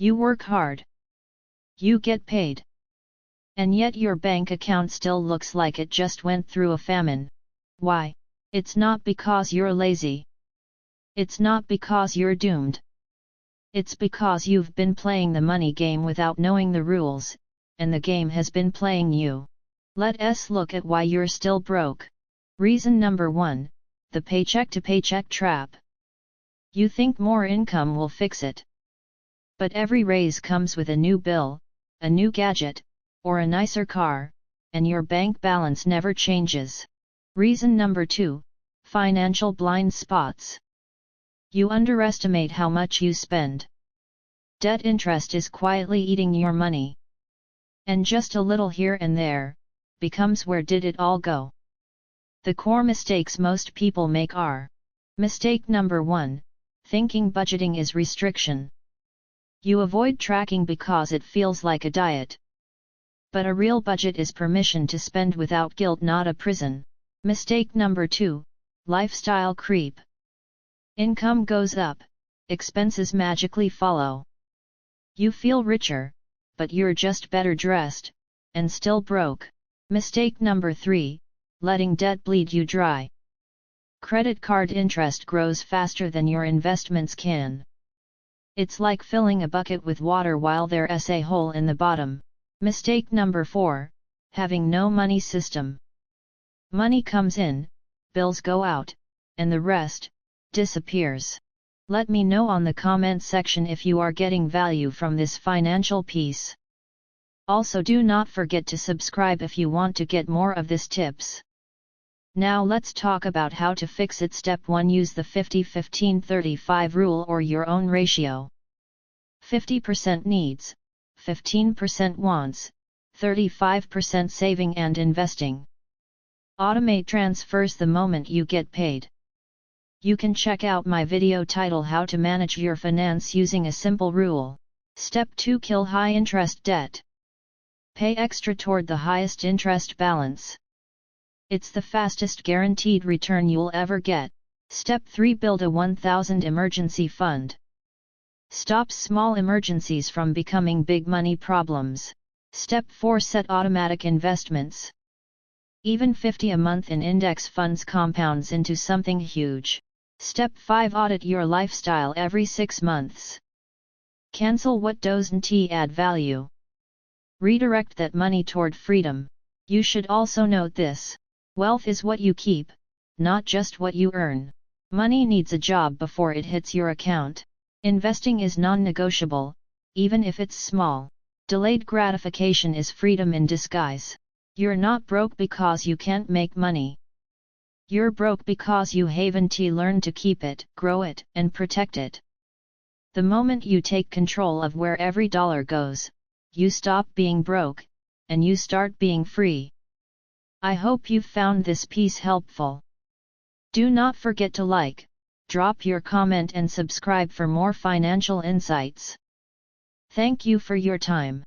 You work hard. You get paid. And yet your bank account still looks like it just went through a famine. Why? It's not because you're lazy. It's not because you're doomed. It's because you've been playing the money game without knowing the rules, and the game has been playing you. Let's look at why you're still broke. Reason number 1, the paycheck-to-paycheck trap. You think more income will fix it. But every raise comes with a new bill, a new gadget, or a nicer car, and your bank balance never changes. Reason number 2, financial blind spots. You underestimate how much you spend. Debt interest is quietly eating your money. And just a little here and there, becomes where did it all go? The core mistakes most people make are: mistake number 1, thinking budgeting is restriction. You avoid tracking because it feels like a diet. But a real budget is permission to spend without guilt, not a prison. Mistake number 2, lifestyle creep. Income goes up, expenses magically follow. You feel richer, but you're just better dressed, and still broke. Mistake number 3, letting debt bleed you dry. Credit card interest grows faster than your investments can. It's like filling a bucket with water while there's a hole in the bottom. Mistake number 4, having no money system. Money comes in, bills go out, and the rest disappears. Let me know on the comment section if you are getting value from this financial piece. Also, do not forget to subscribe if you want to get more of this tips. Now let's talk about how to fix it. Step 1, use the 50-15-35 rule or your own ratio. 50% needs, 15% wants, 35% saving and investing. Automate transfers the moment you get paid. You can check out my video title How to Manage Your Finance using a simple rule. Step 2, kill high interest debt. Pay extra toward the highest interest balance. It's the fastest guaranteed return you'll ever get. Step 3, build a 1000 emergency fund. Stops small emergencies from becoming big money problems. Step 4, set automatic investments. Even 50 a month in index funds compounds into something huge. Step 5, audit your lifestyle every 6 months. Cancel what doesn't add value. Redirect that money toward freedom. You should also note this: wealth is what you keep, not just what you earn. Money needs a job before it hits your account. Investing is non-negotiable, even if it's small. Delayed gratification is freedom in disguise. You're not broke because you can't make money. You're broke because you haven't learned to keep it, grow it, and protect it. The moment you take control of where every dollar goes, you stop being broke, and you start being free. I hope you've found this piece helpful. Do not forget to like, drop your comment and subscribe for more financial insights. Thank you for your time.